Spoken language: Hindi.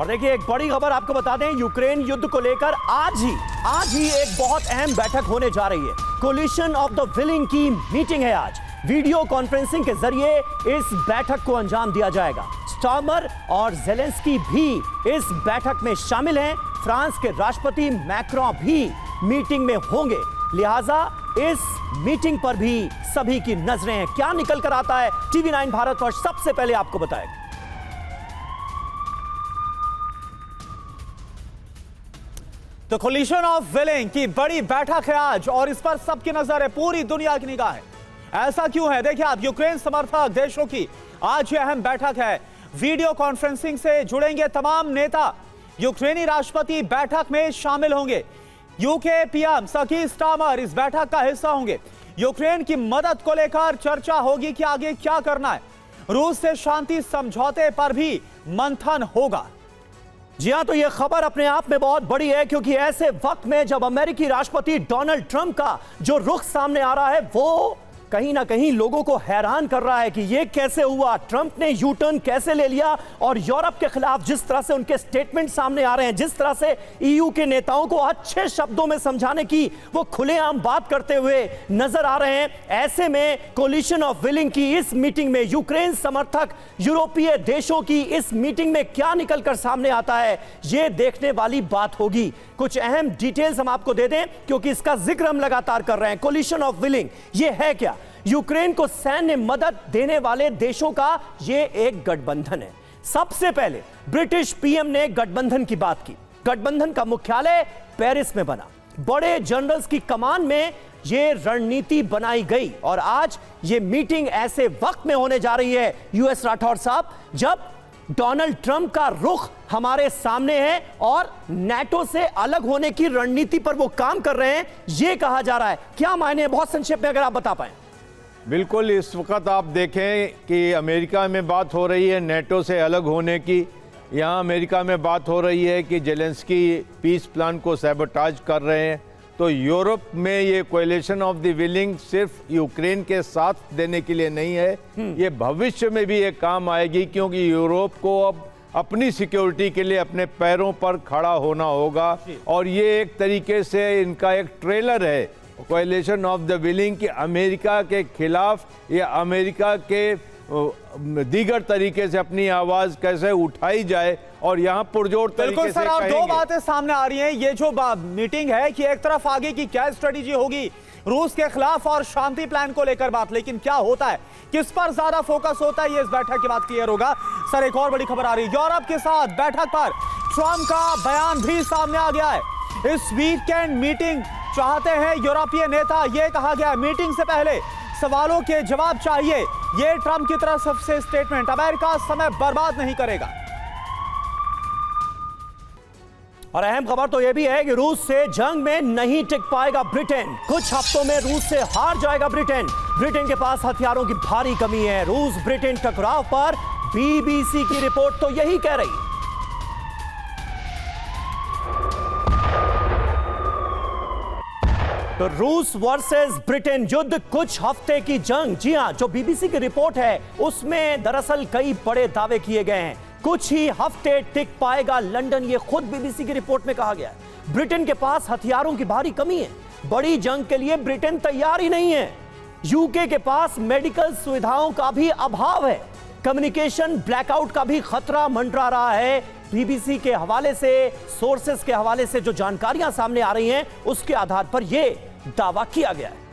और देखिए एक बड़ी खबर आपको बता दें, यूक्रेन युद्ध को लेकर आज ही एक बहुत अहम बैठक होने जा रही है। कोलिशन ऑफ द विलिंग की मीटिंग है आज। वीडियो कॉन्फ्रेंसिंग के जरिए इस बैठक को अंजाम दिया जाएगा। स्टार्मर और जेलेंस्की भी इस बैठक में शामिल हैं। फ्रांस के राष्ट्रपति मैक्रों भी मीटिंग में होंगे, लिहाजा इस मीटिंग पर भी सभी की नजरें हैं। क्या निकल कर आता है टीवी 9 भारतवर्ष सबसे पहले आपको बताएगा। तो कोलिशन ऑफ विलिंग की बड़ी बैठक है आज और इस पर सबकी नजर है, पूरी दुनिया की निगाह है। ऐसा क्यों है? देखिए आप, यूक्रेन समर्थक देशों की आज ये अहम बैठक है। वीडियो कॉन्फ्रेंसिंग से जुड़ेंगे तमाम नेता। यूक्रेनी राष्ट्रपति बैठक में शामिल होंगे। यूके पीएम सकी स्टार्मर इस बैठक का हिस्सा होंगे। यूक्रेन की मदद को लेकर चर्चा होगी कि आगे क्या करना है। रूस से शांति समझौते पर भी मंथन होगा। जी हां, तो यह खबर अपने आप में बहुत बड़ी है, क्योंकि ऐसे वक्त में जब अमेरिकी राष्ट्रपति डोनाल्ड ट्रंप का जो रुख सामने आ रहा है वो कहीं ना कहीं लोगों को हैरान कर रहा है कि ये कैसे हुआ, ट्रंप ने यू टर्न कैसे ले लिया। और यूरोप के खिलाफ जिस तरह से उनके स्टेटमेंट सामने आ रहे हैं, जिस तरह से ईयू के नेताओं को अच्छे शब्दों में समझाने की वो खुलेआम बात करते हुए नजर आ रहे हैं, ऐसे में कोलिशन ऑफ विलिंग की इस मीटिंग में यूक्रेन समर्थक यूरोपीय देशों की इस मीटिंग में क्या निकलकर सामने आता है, ये देखने वाली बात होगी। कुछ अहम डिटेल्स हम आपको दे दें, क्योंकि इसका जिक्र हम लगातार कर रहे हैं। कोलिशन ऑफ विलिंग ये है क्या? यूक्रेन को सैन्य मदद देने वाले देशों का ये एक गठबंधन है। सबसे पहले ब्रिटिश पीएम ने गठबंधन की बात की। गठबंधन का मुख्यालय पेरिस में बना। बड़े जनरल्स की कमान में ये रणनीति बनाई गई और आज ये मीटिंग ऐसे वक्त में होने जा रही है यूएस राठौर साहब, जब डोनाल्ड ट्रंप का रुख हमारे सामने है और नाटो से अलग होने की रणनीति पर वो काम कर रहे हैं, ये कहा जा रहा है। क्या मायने हैं, बहुत संक्षेप में अगर आप बता पाएं। बिल्कुल, इस वक्त आप देखें कि अमेरिका में बात हो रही है नेटो से अलग होने की। यहाँ अमेरिका में बात हो रही है कि जेलेंस्की पीस प्लान को सैबोटाज कर रहे हैं। तो यूरोप में ये कोएलिशन ऑफ द विलिंग सिर्फ यूक्रेन के साथ देने के लिए नहीं है, ये भविष्य में भी ये काम आएगी, क्योंकि यूरोप को अब अपनी सिक्योरिटी के लिए अपने पैरों पर खड़ा होना होगा। और ये एक तरीके से इनका एक ट्रेलर है कोएलिशन ऑफ द विलिंग कि अमेरिका के खिलाफ या अमेरिका के दीगर तरीके से अपनी आवाज कैसे उठाई जाए और यहां पुरजोर तरीके से कहेंगे। दो बातें सामने आ रही हैं। ये जो मीटिंग है कि एक तरफ आगे की क्या स्ट्रेटेजी होगी रूस के खिलाफ और शांति प्लान को लेकर बात, लेकिन क्या होता है, किस पर ज्यादा फोकस होता है, ये इस बैठक के बाद क्लियर होगा। सर, एक और बड़ी खबर आ रही है, यूरोप के साथ बैठक पर ट्रंप का बयान भी सामने आ गया है। इस वीकेंड मीटिंग चाहते हैं यूरोपीय नेता, यह कहा गया मीटिंग से पहले सवालों के जवाब चाहिए, यह ट्रंप की तरफ से स्टेटमेंट। अमेरिका समय बर्बाद नहीं करेगा। और अहम खबर तो यह भी है कि रूस से जंग में नहीं टिक पाएगा ब्रिटेन। कुछ हफ्तों में रूस से हार जाएगा ब्रिटेन। ब्रिटेन के पास हथियारों की भारी कमी है। रूस ब्रिटेन टकराव पर बीबीसी की रिपोर्ट तो यही कह रही है। तो रूस वर्सेस ब्रिटेन युद्ध, कुछ हफ्ते की जंग। जी हां, जो बीबीसी की रिपोर्ट है उसमें दरअसल कई बड़े दावे किए गए हैं। कुछ ही हफ्ते टिक पाएगा लंदन, ये खुद बीबीसी की रिपोर्ट में कहा गया है। ब्रिटेन के पास हथियारों की भारी कमी है। बड़ी जंग के लिए ब्रिटेन तैयार ही नहीं है। यूके के पास मेडिकल सुविधाओं का भी अभाव है। कम्युनिकेशन ब्लैकआउट का भी खतरा मंडरा रहा है। बीबीसी के हवाले से, सोर्सेस के हवाले से जो जानकारियां सामने आ रही हैं उसके आधार पर यह दावा किया गया है।